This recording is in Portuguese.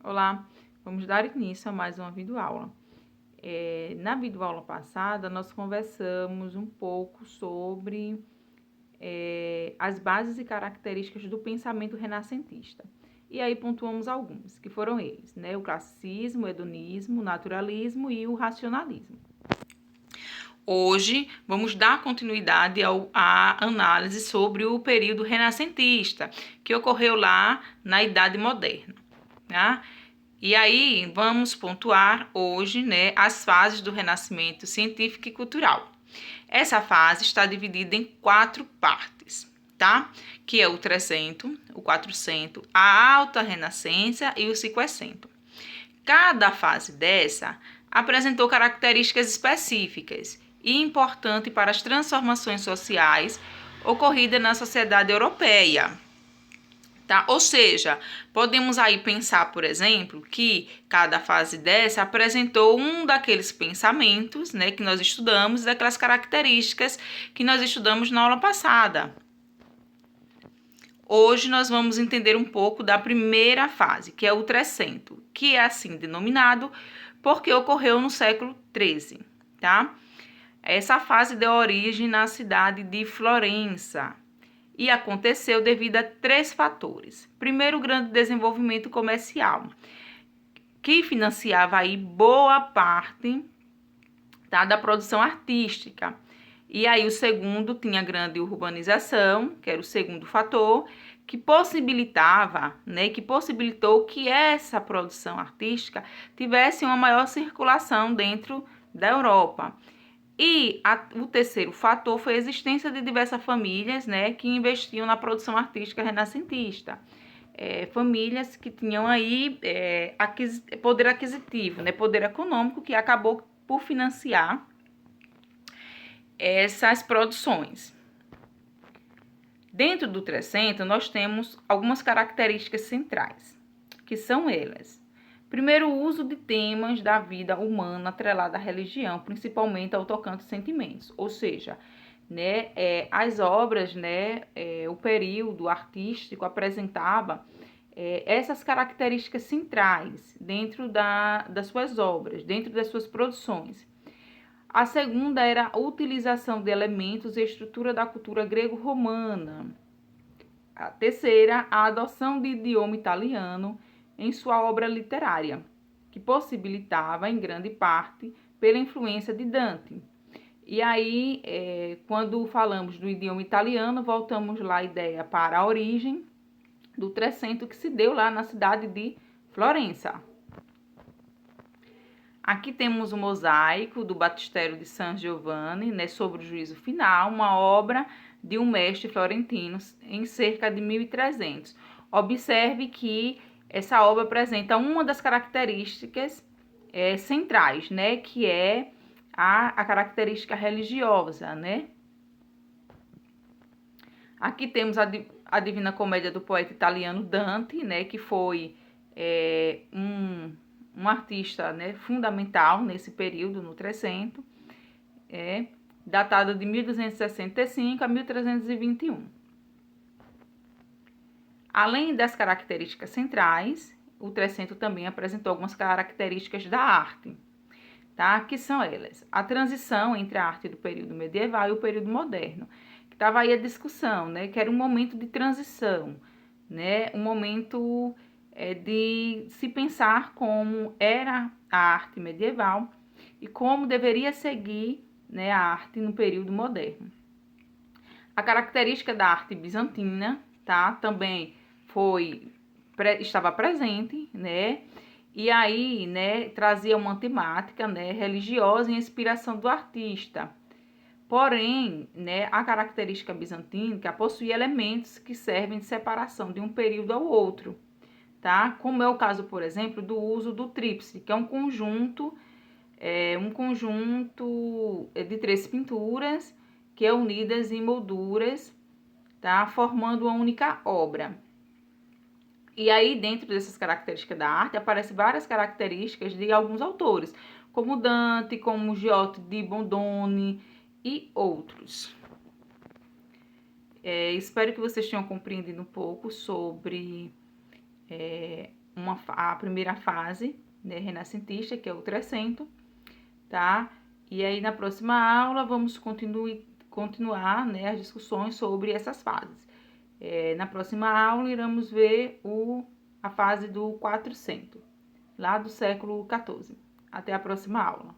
Olá, vamos dar início a mais uma videoaula. Na videoaula passada, nós conversamos um pouco sobre as bases e características do pensamento renascentista. E aí pontuamos alguns, que foram eles, né? O classicismo, o hedonismo, o naturalismo e o racionalismo. Hoje, vamos dar continuidade à análise sobre o período renascentista, que ocorreu lá na Idade Moderna, tá? E aí, vamos pontuar hoje, né, as fases do Renascimento científico e cultural. Essa fase está dividida em 4 partes, tá? Que é o 300, o 400, a Alta Renascença e o 500. Cada fase dessa apresentou características específicas e importantes para as transformações sociais ocorridas na sociedade europeia. Tá? Ou seja, podemos aí pensar, por exemplo, que cada fase dessa apresentou um daqueles pensamentos, né, que nós estudamos, daquelas características que nós estudamos na aula passada. Hoje nós vamos entender um pouco da primeira fase, que é o 300, que é assim denominado porque ocorreu no século XIII, tá? Essa fase deu origem na cidade de Florença, e aconteceu devido a 3 fatores. Primeiro, o grande desenvolvimento comercial, que financiava aí boa parte, tá, da produção artística. E aí o segundo tinha grande urbanização, que era o segundo fator, que possibilitava, né, que possibilitou que essa produção artística tivesse uma maior circulação dentro da Europa. E o terceiro fator foi a existência de diversas famílias, né, que investiam na produção artística renascentista. Famílias que tinham aí poder aquisitivo, né, poder econômico, que acabou por financiar essas produções. Dentro do 300, nós temos algumas características centrais, que são elas. Primeiro, o uso de temas da vida humana atrelada à religião, principalmente ao tocante sentimentos, ou seja, né, as obras, né, o período artístico apresentava essas características centrais dentro das suas obras, dentro das suas produções. A segunda era a utilização de elementos e estrutura da cultura grego-romana. A terceira, a adoção de idioma italiano em sua obra literária, que possibilitava, em grande parte, pela influência de Dante. E aí, quando falamos do idioma italiano, voltamos lá a ideia para a origem do 300 que se deu lá na cidade de Florença. Aqui temos o mosaico do Batistério de San Giovanni, né, sobre o juízo final, uma obra de um mestre florentino em cerca de 1300. Observe que essa obra apresenta uma das características centrais, né, que é a característica religiosa, né? Aqui temos a Divina Comédia do poeta italiano Dante, né, que foi um artista, né, fundamental nesse período, no 300, datada de 1265 a 1321. Além das características centrais, o 300 também apresentou algumas características da arte, tá? Que são elas: a transição entre a arte do período medieval e o período moderno, que estava aí a discussão, né? Que era um momento de transição, né? Um momento de se pensar como era a arte medieval e como deveria seguir, né, a arte no período moderno. A característica da arte bizantina, tá? Também estava presente, né? E aí, né, trazia uma temática, né, religiosa e inspiração do artista. Porém, né, a característica bizantina possui elementos que servem de separação de um período ao outro, tá? Como é o caso, por exemplo, do uso do tríplice, que é um conjunto de 3 pinturas que é unidas em molduras, tá? Formando uma única obra. E aí, dentro dessas características da arte, aparecem várias características de alguns autores, como Dante, como Giotto di Bondone e outros. Espero que vocês tenham compreendido um pouco sobre a primeira fase, né, renascentista, que é o Trecento, tá? E aí, na próxima aula, vamos continuar, né, as discussões sobre essas fases. Na próxima aula, iremos ver a fase do 400, lá do século XIV. Até a próxima aula.